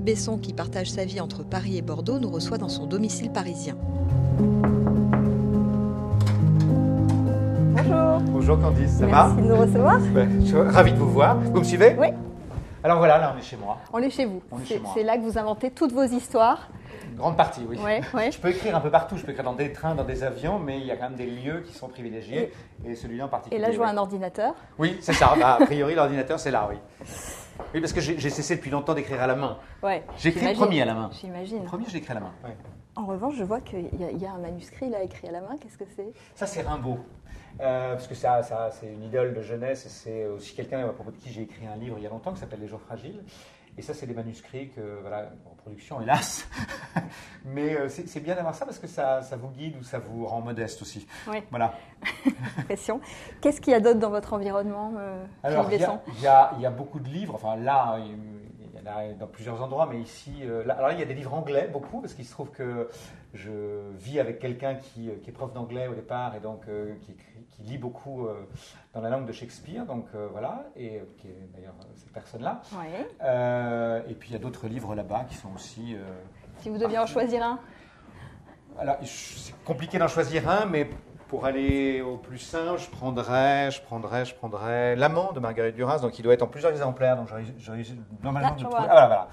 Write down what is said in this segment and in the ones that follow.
Philippe Besson, qui partage sa vie entre Paris et Bordeaux, nous reçoit dans son domicile parisien. Bonjour. Bonjour Candice, ça va? Merci de nous recevoir. Je suis ravi de vous voir. Vous me suivez? Oui. Alors voilà, là on est chez moi. On est chez vous. On est chez moi. C'est là que vous inventez toutes vos histoires. Une grande partie, oui. Ouais. Je peux écrire un peu partout, je peux écrire dans des trains, dans des avions, mais il y a quand même des lieux qui sont privilégiés, et celui-là en particulier. Et là, je vois un ordinateur. Oui, c'est ça. Bah, a priori, l'ordinateur, c'est là, oui. Oui, parce que j'ai cessé depuis longtemps d'écrire à la main. Ouais. J'écris le premier à la main. J'imagine. Le premier, je l'écris à la main. Ouais. En revanche, je vois qu'il y a un manuscrit là écrit à la main. Qu'est-ce que c'est? Ça, c'est Rimbaud. Parce que ça c'est une idole de jeunesse, et c'est aussi quelqu'un à propos de qui j'ai écrit un livre il y a longtemps qui s'appelle Les jours fragiles. Et ça, c'est des manuscrits en production, hélas. Mais c'est bien d'avoir ça parce que ça vous guide ou ça vous rend modeste aussi. Oui. Voilà. Pression. Qu'est-ce qu'il y a d'autre dans votre environnement, Alors, Philippe Besson? il y a beaucoup de livres. Enfin, là, il y en a dans plusieurs endroits, mais ici, alors il y a des livres anglais, beaucoup, parce qu'il se trouve que je vis avec quelqu'un qui est prof d'anglais au départ et donc qui lit beaucoup dans la langue de Shakespeare, donc voilà, et qui est d'ailleurs cette personne-là. Ouais. Et puis il y a d'autres livres là-bas qui sont aussi. Si vous deviez en choisir un? Alors, c'est compliqué d'en choisir un, mais pour aller au plus simple, je prendrais L'Amant de Marguerite Duras, donc il doit être en plusieurs exemplaires, donc j'aurais normalement dû le trouver. Ah voilà.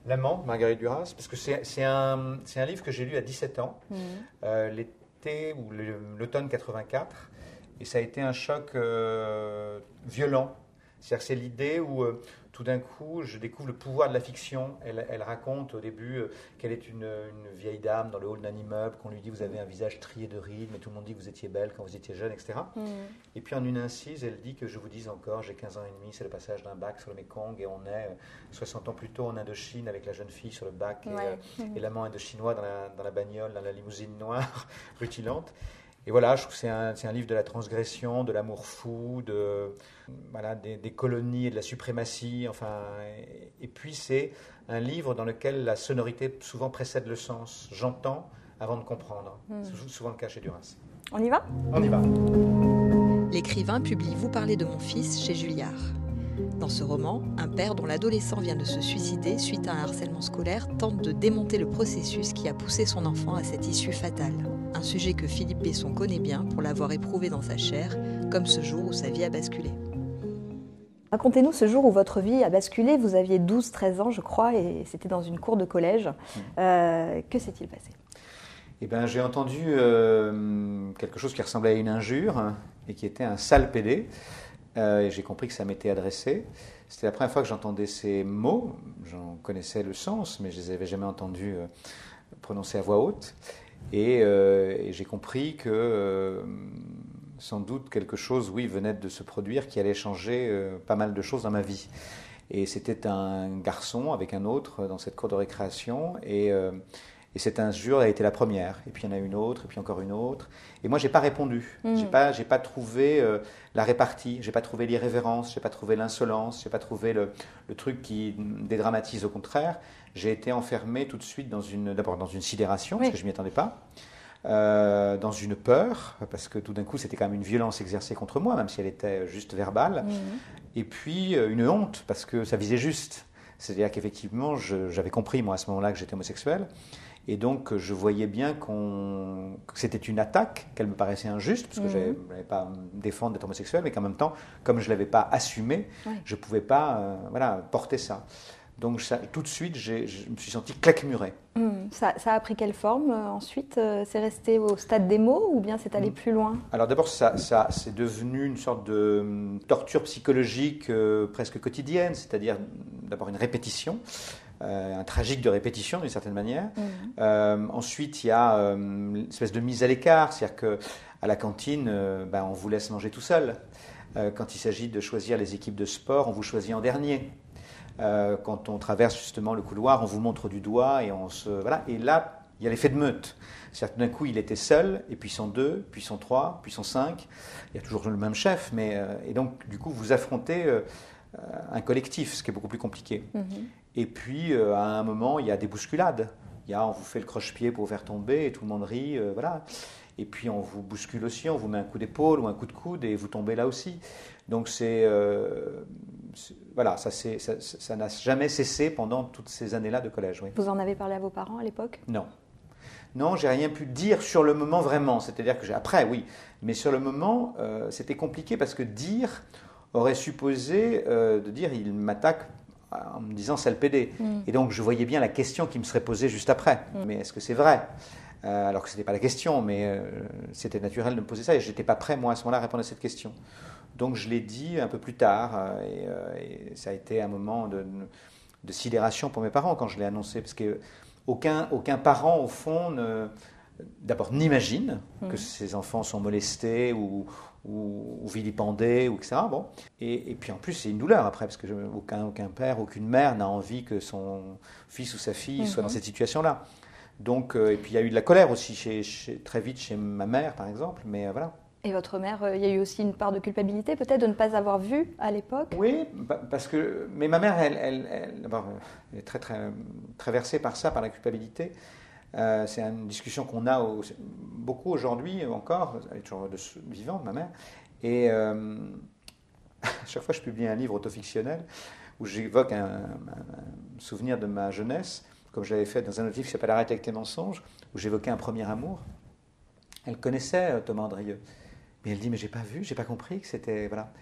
L'Amant de Marguerite Duras, parce que c'est un livre que j'ai lu à 17 ans, l'été ou l'automne 84, et ça a été un choc violent. C'est-à-dire que c'est l'idée où tout d'un coup je découvre le pouvoir de la fiction. Elle raconte au début qu'elle est une vieille dame dans le hall d'un immeuble, qu'on lui dit vous avez un visage trié de rides, mais tout le monde dit que vous étiez belle quand vous étiez jeune, etc. Et puis en une incise, elle dit que je vous dise encore, j'ai 15 ans et demi, c'est le passage d'un bac sur le Mékong, et on est 60 ans plus tôt en Indochine avec la jeune fille sur le bac et l'amant indochinois dans la bagnole, dans la limousine noire rutilante. Et voilà, je trouve que c'est un livre de la transgression, de l'amour fou, des colonies et de la suprématie. Enfin, et puis c'est un livre dans lequel la sonorité souvent précède le sens. J'entends avant de comprendre. C'est souvent le cas chez Duras. On y va? On y va. L'écrivain publie Vous parlez de mon fils chez Julliard. Dans ce roman, un père dont l'adolescent vient de se suicider suite à un harcèlement scolaire tente de démonter le processus qui a poussé son enfant à cette issue fatale. Un sujet que Philippe Besson connaît bien pour l'avoir éprouvé dans sa chair, comme ce jour où sa vie a basculé. Racontez-nous ce jour où votre vie a basculé. Vous aviez 12-13 ans, je crois, et c'était dans une cour de collège. Que s'est-il passé? Eh bien, j'ai entendu quelque chose qui ressemblait à une injure et qui était un sale pédé. Et j'ai compris que ça m'était adressé. C'était la première fois que j'entendais ces mots. J'en connaissais le sens, mais je ne les avais jamais entendus prononcer à voix haute. Et j'ai compris que sans doute quelque chose, venait de se produire qui allait changer pas mal de choses dans ma vie. Et c'était un garçon avec un autre dans cette cour de récréation. Et cette injure a été la première. Et puis il y en a une autre, et puis encore une autre. Et moi, je n'ai pas répondu. J'ai pas trouvé la répartie, j'ai pas trouvé l'irrévérence, j'ai pas trouvé l'insolence, j'ai pas trouvé le truc qui dédramatise. Au contraire, j'ai été enfermé tout de suite d'abord dans une sidération, parce que je ne m'y attendais pas. Dans une peur, parce que tout d'un coup, c'était quand même une violence exercée contre moi, même si elle était juste verbale. Et puis une honte, parce que ça visait juste. C'est-à-dire qu'effectivement, j'avais compris, moi, à ce moment-là, que j'étais homosexuel. Et donc, je voyais bien que c'était une attaque, qu'elle me paraissait injuste, parce que je n'allais pas me défendre d'être homosexuel, mais qu'en même temps, comme je ne l'avais pas assumé, je ne pouvais pas porter ça. Donc, tout de suite, je me suis senti claquemuré. Ça a pris quelle forme ensuite? C'est resté au stade des mots ou bien c'est allé plus loin? Alors d'abord, c'est devenu une sorte de torture psychologique presque quotidienne, c'est-à-dire d'abord une répétition. Un tragique de répétition d'une certaine manière. Ensuite, il y a une espèce de mise à l'écart, c'est-à-dire qu'à la cantine, on vous laisse manger tout seul. Quand il s'agit de choisir les équipes de sport, on vous choisit en dernier. Quand on traverse justement le couloir, on vous montre du doigt et voilà. Et là, il y a l'effet de meute. C'est-à-dire que d'un coup, il était seul, et puis ils sont 2, puis ils sont 3, puis ils sont 5. Il y a toujours le même chef, et donc du coup, vous affrontez un collectif, ce qui est beaucoup plus compliqué. Et puis, à un moment, il y a des bousculades. On vous fait le croche-pied pour vous faire tomber, et tout le monde rit, voilà. Et puis, on vous bouscule aussi, on vous met un coup d'épaule ou un coup de coude, et vous tombez là aussi. Donc, c'est voilà, ça n'a jamais cessé pendant toutes ces années-là de collège. Oui. Vous en avez parlé à vos parents à l'époque? Non. Non, j'ai rien pu dire sur le moment vraiment. C'est-à-dire que après, oui. Mais sur le moment, c'était compliqué parce que dire aurait supposé de dire il m'attaque en me disant sale pédé. Et donc je voyais bien la question qui me serait posée juste après. Mais est-ce que c'est vrai? Alors que ce n'était pas la question, mais c'était naturel de me poser ça. Et je n'étais pas prêt, moi, à ce moment-là, à répondre à cette question. Donc je l'ai dit un peu plus tard. Et ça a été un moment de sidération pour mes parents quand je l'ai annoncé. Parce que aucun parent, au fond, d'abord n'imagine que ses enfants sont molestés ou vilipendés, ou etc. Bon. Et puis en plus, c'est une douleur après, parce que aucun père, aucune mère n'a envie que son fils ou sa fille soit dans cette situation-là. Donc, et puis il y a eu de la colère aussi très vite chez ma mère, par exemple, mais voilà. Et votre mère, il y a eu aussi une part de culpabilité, peut-être, de ne pas avoir vu à l'époque? Oui, parce que... Mais ma mère, elle est très, très, très versée par ça, par la culpabilité. C'est une discussion qu'on a beaucoup aujourd'hui encore. Elle est toujours vivante, ma mère. Et à chaque fois, je publie un livre autofictionnel où j'évoque un souvenir de ma jeunesse, comme je l'avais fait dans un autre livre qui s'appelle Arrête avec tes mensonges, où j'évoquais un premier amour. Elle connaissait Thomas Andrieux. Mais elle dit, mais j'ai pas vu, j'ai pas compris que c'était... Voilà.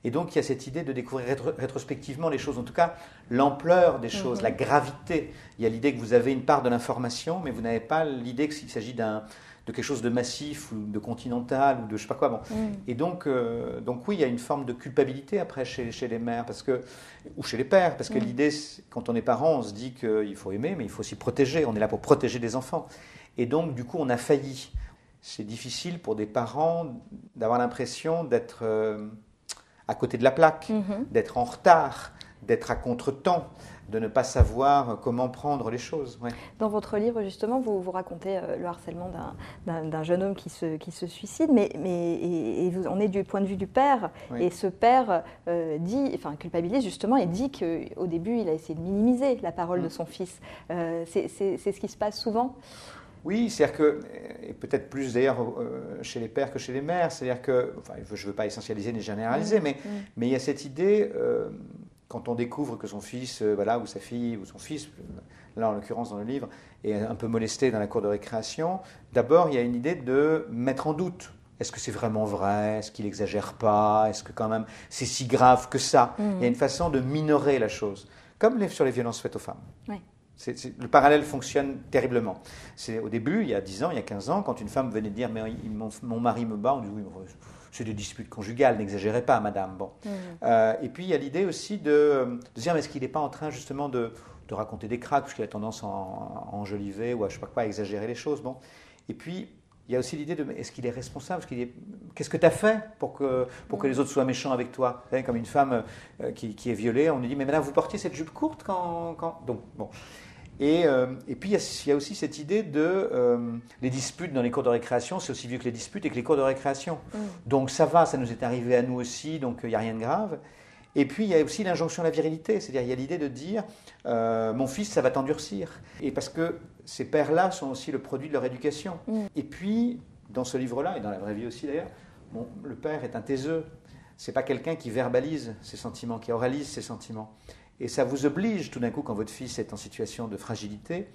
Et donc, il y a cette idée de découvrir rétrospectivement les choses, en tout cas, l'ampleur des choses, la gravité. Il y a l'idée que vous avez une part de l'information, mais vous n'avez pas l'idée qu'il s'agit de quelque chose de massif, ou de continental, ou de je sais pas quoi. Bon. Et donc oui, il y a une forme de culpabilité après chez les mères, ou chez les pères, parce que l'idée, quand on est parent, on se dit qu'il faut aimer, mais il faut aussi protéger. On est là pour protéger les enfants. Et donc, du coup, on a failli. C'est difficile pour des parents d'avoir l'impression d'être à côté de la plaque, d'être en retard, d'être à contre-temps, de ne pas savoir comment prendre les choses. Ouais. Dans votre livre, justement, vous racontez le harcèlement d'un jeune homme qui se suicide, mais on est du point de vue du père, et ce père culpabilise justement et dit qu'au début, il a essayé de minimiser la parole de son fils. C'est ce qui se passe souvent? Oui, c'est-à-dire que, et peut-être plus d'ailleurs chez les pères que chez les mères, c'est-à-dire que, enfin, je ne veux pas essentialiser ni généraliser, mais il y a cette idée, quand on découvre que son fils, ou sa fille, ou son fils, là en l'occurrence dans le livre, est un peu molesté dans la cour de récréation, d'abord il y a une idée de mettre en doute. Est-ce que c'est vraiment vrai? Est-ce qu'il n'exagère pas? Est-ce que quand même c'est si grave que ça? Il y a une façon de minorer la chose, comme sur les violences faites aux femmes. Oui. Le parallèle fonctionne terriblement. Au début, il y a 10 ans, il y a 15 ans, quand une femme venait dire « mais mon mari me bat », on dit « oui, c'est des disputes conjugales, n'exagérez pas, madame ». Bon. Et puis, il y a l'idée aussi de dire « mais est-ce qu'il n'est pas en train justement de raconter des cracks, parce qu'il a tendance à enjoliver ou à je sais pas quoi, à exagérer les choses ». Bon. Et puis, il y a aussi l'idée de est-ce qu'il est responsable, qu'est-ce que tu as fait pour que les autres soient méchants avec toi? Vous savez, comme une femme qui est violée, on lui dit « mais madame, vous portiez cette jupe courte quand… » Donc, bon. Et puis, il y a aussi cette idée les disputes dans les cours de récréation, c'est aussi vieux que les disputes et que les cours de récréation. Donc, ça va, ça nous est arrivé à nous aussi, donc il n'y a rien de grave. Et puis, il y a aussi l'injonction à la virilité, c'est-à-dire il y a l'idée de dire mon fils, ça va t'endurcir. Et parce que ces pères-là sont aussi le produit de leur éducation. Et puis, dans ce livre-là, et dans la vraie vie aussi d'ailleurs, le père est un taiseux. Ce n'est pas quelqu'un qui verbalise ses sentiments, qui oralise ses sentiments. Et ça vous oblige tout d'un coup, quand votre fils est en situation de fragilité,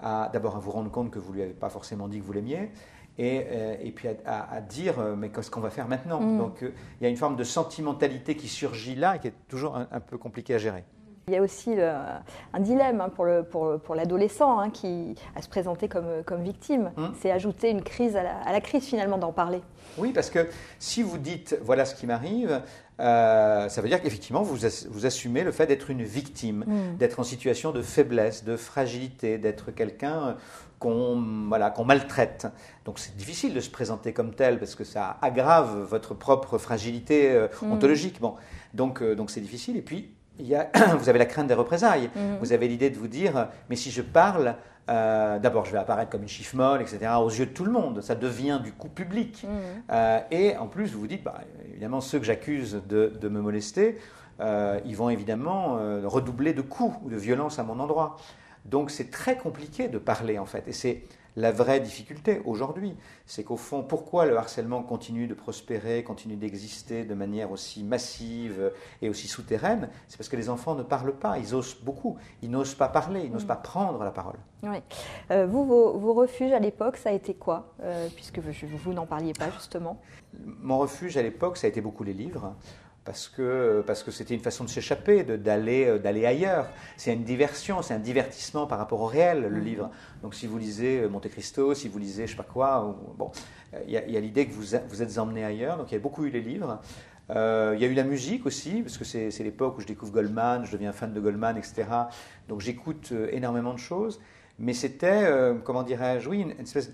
d'abord à vous rendre compte que vous ne lui avez pas forcément dit que vous l'aimiez, et puis à dire mais qu'est-ce qu'on va faire maintenant? Donc il y a une forme de sentimentalité qui surgit là et qui est toujours un peu compliquée à gérer. Il y a aussi un dilemme pour l'adolescent qui à se présenter comme victime. C'est ajouter une crise à la crise finalement d'en parler. Oui, parce que si vous dites « voilà ce qui m'arrive », ça veut dire qu'effectivement vous assumez le fait d'être une victime, d'être en situation de faiblesse, de fragilité, d'être quelqu'un qu'on maltraite. Donc c'est difficile de se présenter comme tel parce que ça aggrave votre propre fragilité ontologique. Bon, donc c'est difficile. Et puis vous avez la crainte des représailles. Vous avez l'idée de vous dire mais si je parle, d'abord je vais apparaître comme une chiffre molle, etc. aux yeux de tout le monde. Ça devient du coup public. Et en plus vous vous dites évidemment ceux que j'accuse de me molester, ils vont évidemment redoubler de coups ou de violence à mon endroit. Donc c'est très compliqué de parler en fait. Et c'est La vraie difficulté aujourd'hui, c'est qu'au fond, pourquoi le harcèlement continue de prospérer, continue d'exister de manière aussi massive et aussi souterraine? C'est parce que les enfants ne parlent pas, ils osent beaucoup, ils n'osent pas parler, ils n'osent pas prendre la parole. Oui. Vos refuges à l'époque, ça a été quoi, puisque vous n'en parliez pas justement? Mon refuge à l'époque, ça a été beaucoup les livres. Parce que c'était une façon de s'échapper, d'aller ailleurs. C'est une diversion, c'est un divertissement par rapport au réel, le livre. Donc si vous lisez Monte Cristo, si vous lisez je sais pas quoi, il y a l'idée que vous êtes emmené ailleurs. Donc il y a beaucoup eu les livres. Il y a eu la musique aussi, parce que c'est l'époque où je découvre Goldman, je deviens fan de Goldman, etc. Donc j'écoute énormément de choses. Mais c'était, comment dirais-je, oui, une espèce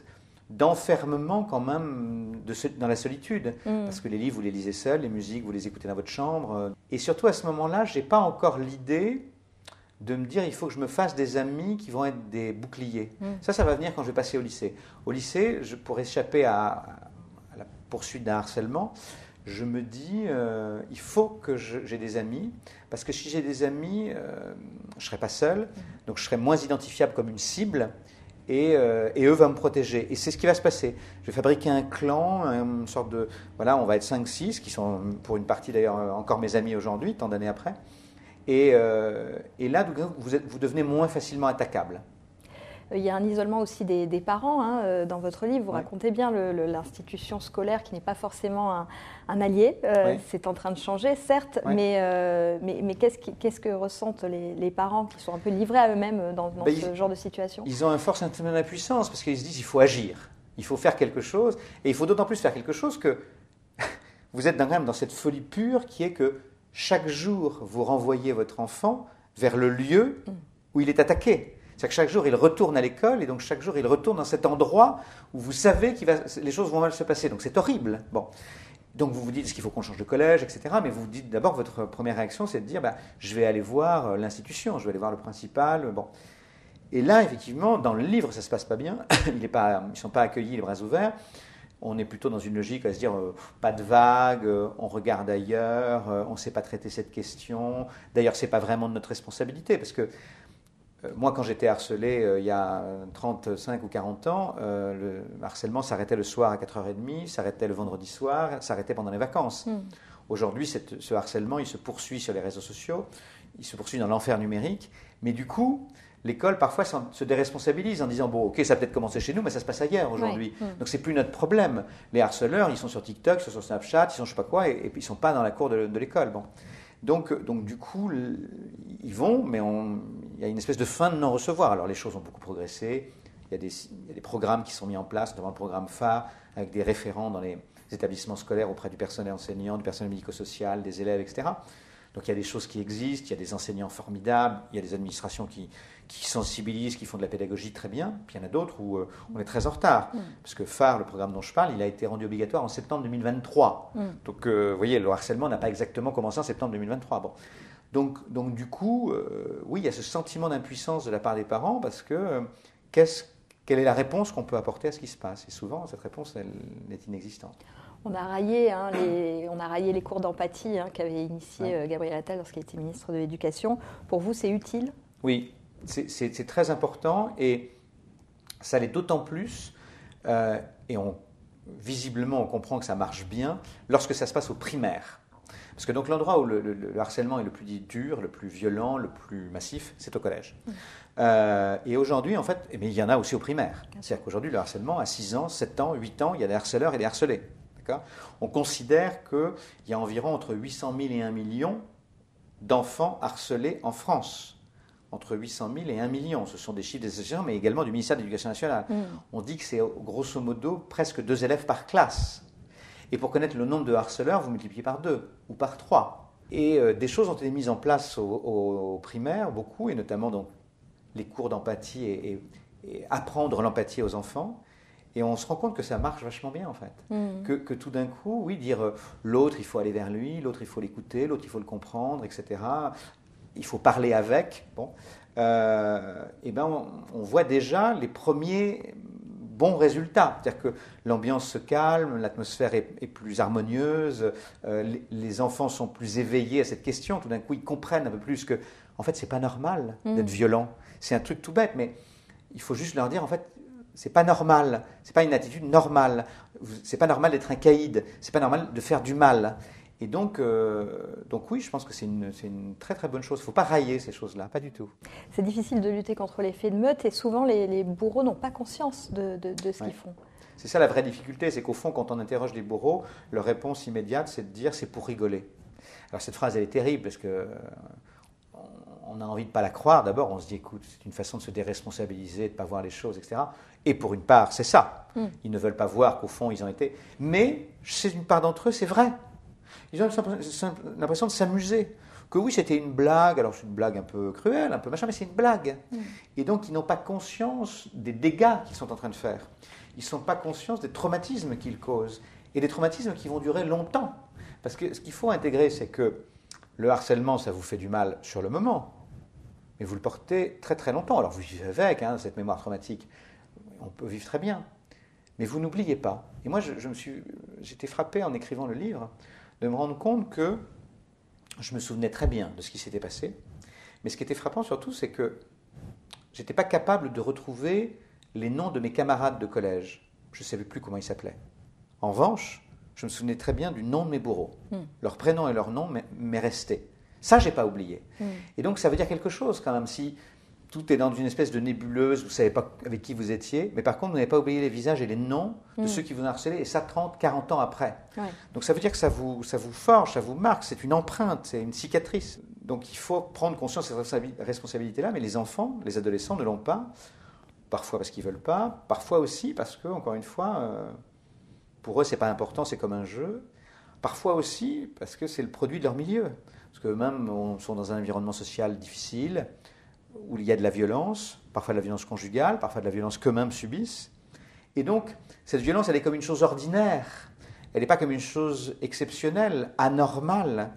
d'enfermement quand même dans la solitude. Parce que les livres, vous les lisez seuls, les musiques, vous les écoutez dans votre chambre. Et surtout, à ce moment-là, je n'ai pas encore l'idée de me dire il faut que je me fasse des amis qui vont être des boucliers. Ça va venir quand je vais passer au lycée. Au lycée, pour échapper à la poursuite d'un harcèlement, je me dis il faut que j'ai des amis, parce que si j'ai des amis, je ne serai pas seul, donc je serai moins identifiable comme une cible. Et eux vont me protéger. Et c'est ce qui va se passer. Je vais fabriquer un clan, une sorte de... Voilà, on va être 5-6, qui sont pour une partie d'ailleurs encore mes amis aujourd'hui, tant d'années après. Et là, vous devenez moins facilement attaquable. Il y a un isolement aussi des parents dans votre livre. Vous racontez bien l'institution scolaire qui n'est pas forcément un allié. C'est en train de changer, certes, mais qu'est-ce que ressentent les parents qui sont un peu livrés à eux-mêmes dans ce genre de situation? Ils ont un fort sentiment d'impuissance parce qu'ils se disent il faut agir, il faut faire quelque chose. Et il faut d'autant plus faire quelque chose que vous êtes quand même dans cette folie pure qui est que chaque jour, vous renvoyez votre enfant vers le lieu où il est attaqué. C'est-à-dire que chaque jour, il retourne à l'école et donc chaque jour, il retourne dans cet endroit où vous savez que les choses vont mal se passer. Donc c'est horrible. Bon. Donc vous vous dites, est-ce qu'il faut qu'on change de collège, etc. Mais vous vous dites d'abord, votre première réaction, c'est de dire, je vais aller voir l'institution, je vais aller voir le principal. Bon. Et là, effectivement, dans le livre, ça ne se passe pas bien. Ils ne sont pas accueillis les bras ouverts. On est plutôt dans une logique à se dire, pas de vague, on regarde ailleurs, on ne sait pas traiter cette question. D'ailleurs, ce n'est pas vraiment de notre responsabilité, parce que moi, quand j'étais harcelé il y a 35 ou 40 ans, le harcèlement s'arrêtait le soir à 4h30, s'arrêtait le vendredi soir, s'arrêtait pendant les vacances. Aujourd'hui, ce harcèlement, il se poursuit sur les réseaux sociaux, il se poursuit dans l'enfer numérique, mais du coup, l'école parfois se déresponsabilise en disant « Bon, ok, ça a peut-être commencé chez nous, mais ça se passe ailleurs aujourd'hui. Donc, ce n'est plus notre problème. Les harceleurs, ils sont sur TikTok, ils sont sur Snapchat, ils sont je ne sais pas quoi, et puis ils ne sont pas dans la cour de l'école. Bon. Donc, du coup, ils vont, mais il y a une espèce de fin de non-recevoir. Alors, les choses ont beaucoup progressé. Il y a des programmes qui sont mis en place, notamment le programme phare, avec des référents dans les établissements scolaires auprès du personnel enseignant, du personnel médico-social, des élèves, etc. Donc, il y a des choses qui existent, il y a des enseignants formidables, il y a des administrations qui sensibilisent, qui font de la pédagogie très bien. Puis il y en a d'autres où on est très en retard. Parce que phare, le programme dont je parle, il a été rendu obligatoire en septembre 2023. Donc, vous voyez, le harcèlement n'a pas exactement commencé en septembre 2023. Bon. Donc du coup, oui, il y a ce sentiment d'impuissance de la part des parents parce que quelle est la réponse qu'on peut apporter à ce qui se passe? Et souvent, cette réponse, elle est inexistante. On a raillé les cours d'empathie qu'avait initié Gabriel Attal lorsqu'il était ministre de l'Éducation. Pour vous, c'est utile? Oui, c'est très important et ça l'est d'autant plus, et visiblement on comprend que ça marche bien, lorsque ça se passe au primaire. Parce que donc l'endroit où le harcèlement est le plus dur, le plus violent, le plus massif, c'est au collège. Et aujourd'hui, en fait, il y en a aussi au primaire. C'est-à-dire qu'aujourd'hui, le harcèlement, à 6 ans, 7 ans, 8 ans, il y a des harceleurs et des harcelés. On considère qu'il y a environ entre 800 000 et 1 million d'enfants harcelés en France. Entre 800 000 et 1 million. Ce sont des chiffres des associations, mais également du ministère de l'Éducation nationale. On dit que c'est grosso modo presque 2 élèves par classe. Et pour connaître le nombre de harceleurs, vous multipliez par 2 ou par 3. Et des choses ont été mises en place au primaire, beaucoup, et notamment donc, les cours d'empathie et apprendre l'empathie aux enfants. Et on se rend compte que ça marche vachement bien, en fait. Que tout d'un coup, oui, dire l'autre, il faut aller vers lui, l'autre, il faut l'écouter, l'autre, il faut le comprendre, etc. Il faut parler avec. Bon. Et ben, on voit déjà les premiers bons résultats. C'est-à-dire que l'ambiance se calme, l'atmosphère est plus harmonieuse, les enfants sont plus éveillés à cette question. Tout d'un coup, ils comprennent un peu plus que, en fait, c'est pas normal d'être violent. C'est un truc tout bête, mais il faut juste leur dire, en fait, c'est pas normal, c'est pas une attitude normale, c'est pas normal d'être un caïd, c'est pas normal de faire du mal. Et donc oui, je pense que c'est une très très bonne chose. Il ne faut pas railler ces choses-là, pas du tout. C'est difficile de lutter contre l'effet de meute et souvent les bourreaux n'ont pas conscience de ce qu'ils font. C'est ça la vraie difficulté, c'est qu'au fond, quand on interroge les bourreaux, leur réponse immédiate, c'est de dire c'est pour rigoler. Alors cette phrase, elle est terrible parce que on a envie de ne pas la croire. D'abord, on se dit écoute, c'est une façon de se déresponsabiliser, de ne pas voir les choses, etc. Et pour une part, c'est ça. Ils ne veulent pas voir qu'au fond, ils ont été. Mais chez une part d'entre eux, c'est vrai. Ils ont l'impression de s'amuser. Que oui, c'était une blague, alors c'est une blague un peu cruelle, un peu machin, mais c'est une blague. Et donc, ils n'ont pas conscience des dégâts qu'ils sont en train de faire. Ils ne sont pas conscients des traumatismes qu'ils causent. Et des traumatismes qui vont durer longtemps. Parce que ce qu'il faut intégrer, c'est que le harcèlement, ça vous fait du mal sur le moment. Mais vous le portez très très longtemps. Alors vous vivez avec cette mémoire traumatique. On peut vivre très bien. Mais vous n'oubliez pas. Et moi, j'étais frappé en écrivant le livre de me rendre compte que je me souvenais très bien de ce qui s'était passé. Mais ce qui était frappant surtout, c'est que je n'étais pas capable de retrouver les noms de mes camarades de collège. Je ne savais plus comment ils s'appelaient. En revanche, je me souvenais très bien du nom de mes bourreaux. Leur prénom et leur nom m'est resté. Ça, je n'ai pas oublié. Et donc, ça veut dire quelque chose quand même. Si tout est dans une espèce de nébuleuse, vous ne savez pas avec qui vous étiez, mais par contre, vous n'avez pas oublié les visages et les noms de ceux qui vous ont harcelé, et ça 30, 40 ans après. Ouais. Donc ça veut dire que ça vous forge, ça vous marque, c'est une empreinte, c'est une cicatrice. Donc il faut prendre conscience de cette responsabilité-là, mais les enfants, les adolescents ne l'ont pas, parfois parce qu'ils ne veulent pas, parfois aussi parce que, encore une fois, pour eux, ce n'est pas important, c'est comme un jeu. Parfois aussi parce que c'est le produit de leur milieu. Parce qu'eux-mêmes sont dans un environnement social difficile, où il y a de la violence, parfois de la violence conjugale, parfois de la violence qu'eux-mêmes subissent. Et donc, cette violence, elle est comme une chose ordinaire. Elle n'est pas comme une chose exceptionnelle, anormale.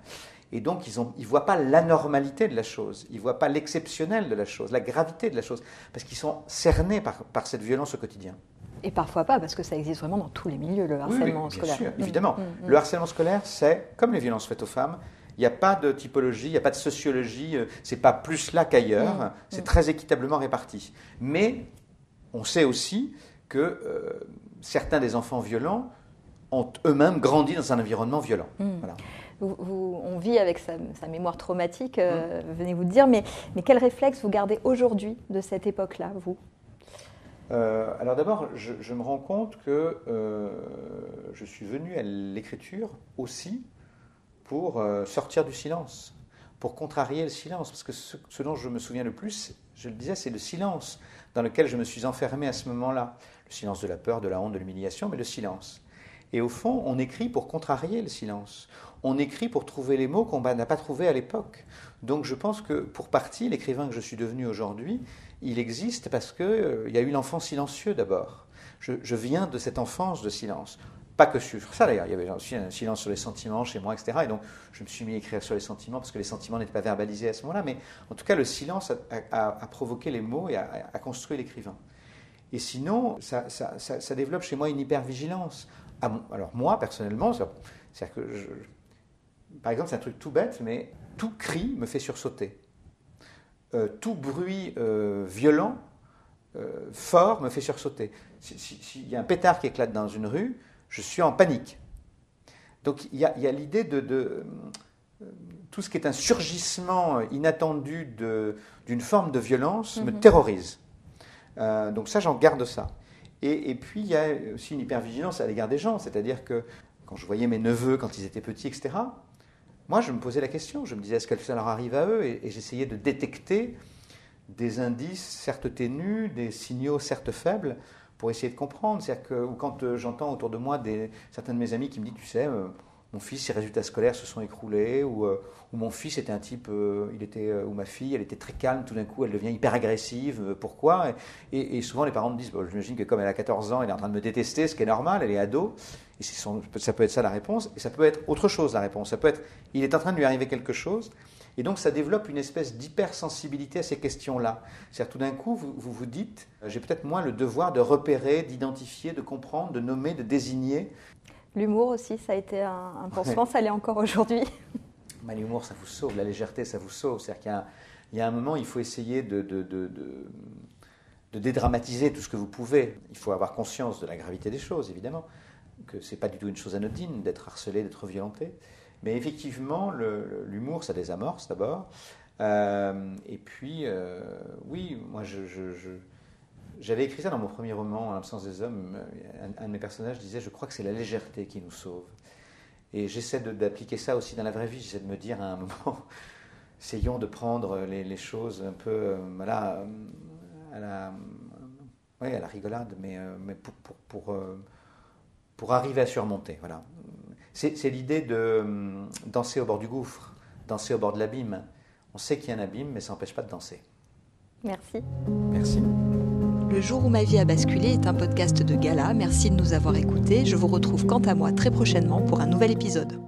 Et donc, ils ne voient pas l'anormalité de la chose. Ils ne voient pas l'exceptionnel de la chose, la gravité de la chose. Parce qu'ils sont cernés par cette violence au quotidien. Et parfois pas, parce que ça existe vraiment dans tous les milieux, le harcèlement scolaire. Bien sûr, évidemment. Le harcèlement scolaire, c'est comme les violences faites aux femmes. Il n'y a pas de typologie, il n'y a pas de sociologie, c'est pas plus là qu'ailleurs, c'est très équitablement réparti. Mais on sait aussi que certains des enfants violents ont eux-mêmes grandi dans un environnement violent. Voilà. On vit avec sa mémoire traumatique, venez-vous de dire, mais quel réflexe vous gardez aujourd'hui de cette époque-là, vous ? Alors d'abord, je me rends compte que je suis venu à l'écriture aussi pour sortir du silence, pour contrarier le silence. Parce que ce dont je me souviens le plus, je le disais, c'est le silence dans lequel je me suis enfermé à ce moment-là. Le silence de la peur, de la honte, de l'humiliation, mais le silence. Et au fond, on écrit pour contrarier le silence. On écrit pour trouver les mots qu'on n'a pas trouvés à l'époque. Donc je pense que, pour partie, l'écrivain que je suis devenu aujourd'hui, il existe parce qu'il y a eu l'enfant silencieux d'abord. Je viens de cette enfance de silence. Pas que sur ça d'ailleurs, il y avait aussi un silence sur les sentiments chez moi, etc. Et donc je me suis mis à écrire sur les sentiments parce que les sentiments n'étaient pas verbalisés à ce moment-là. Mais en tout cas, le silence a provoqué les mots et a construit l'écrivain. Et sinon, ça développe chez moi une hypervigilance. Alors moi, personnellement, c'est-à-dire que par exemple, c'est un truc tout bête, mais tout cri me fait sursauter. Tout bruit violent, fort, me fait sursauter. S'il y a un pétard qui éclate dans une rue, je suis en panique. Donc il y a l'idée de tout ce qui est un surgissement inattendu d'une forme de violence me terrorise. Donc ça, j'en garde ça. Et puis il y a aussi une hypervigilance à l'égard des gens, c'est-à-dire que quand je voyais mes neveux quand ils étaient petits, etc., moi je me posais la question, je me disais est-ce que ça leur arrive à eux, et j'essayais de détecter des indices certes ténus, des signaux certes faibles, pour essayer de comprendre. C'est-à-dire que quand j'entends autour de moi certains de mes amis qui me disent, tu sais, mon fils, ses résultats scolaires se sont écroulés, ou mon fils était un type, ou ma fille, elle était très calme, tout d'un coup elle devient hyper agressive, pourquoi ? Et souvent les parents me disent, j'imagine que comme elle a 14 ans, elle est en train de me détester, ce qui est normal, elle est ado, et ça peut être ça la réponse, et ça peut être autre chose la réponse, ça peut être, il est en train de lui arriver quelque chose. Et donc ça développe une espèce d'hypersensibilité à ces questions-là. C'est-à-dire tout d'un coup, vous vous dites, j'ai peut-être moins le devoir de repérer, d'identifier, de comprendre, de nommer, de désigner. L'humour aussi, ça a été un pansement, ça l'est encore aujourd'hui. Mais l'humour, ça vous sauve, la légèreté, ça vous sauve. C'est-à-dire qu'il y a un moment, il faut essayer dédramatiser tout ce que vous pouvez. Il faut avoir conscience de la gravité des choses, évidemment, que ce n'est pas du tout une chose anodine d'être harcelé, d'être violenté. Mais effectivement, l'humour, ça désamorce d'abord. Et puis, oui, moi, j'avais écrit ça dans mon premier roman, L'absence des hommes. Un de mes personnages disait « Je crois que c'est la légèreté qui nous sauve ». Et j'essaie d'appliquer ça aussi dans la vraie vie. J'essaie de me dire à un moment, essayons de prendre les choses un peu voilà, à la rigolade, mais pour arriver à surmonter. Voilà. C'est l'idée de danser au bord du gouffre, danser au bord de l'abîme. On sait qu'il y a un abîme, mais ça n'empêche pas de danser. Merci. Merci. Le jour où ma vie a basculé est un podcast de Gala. Merci de nous avoir écoutés. Je vous retrouve quant à moi très prochainement pour un nouvel épisode.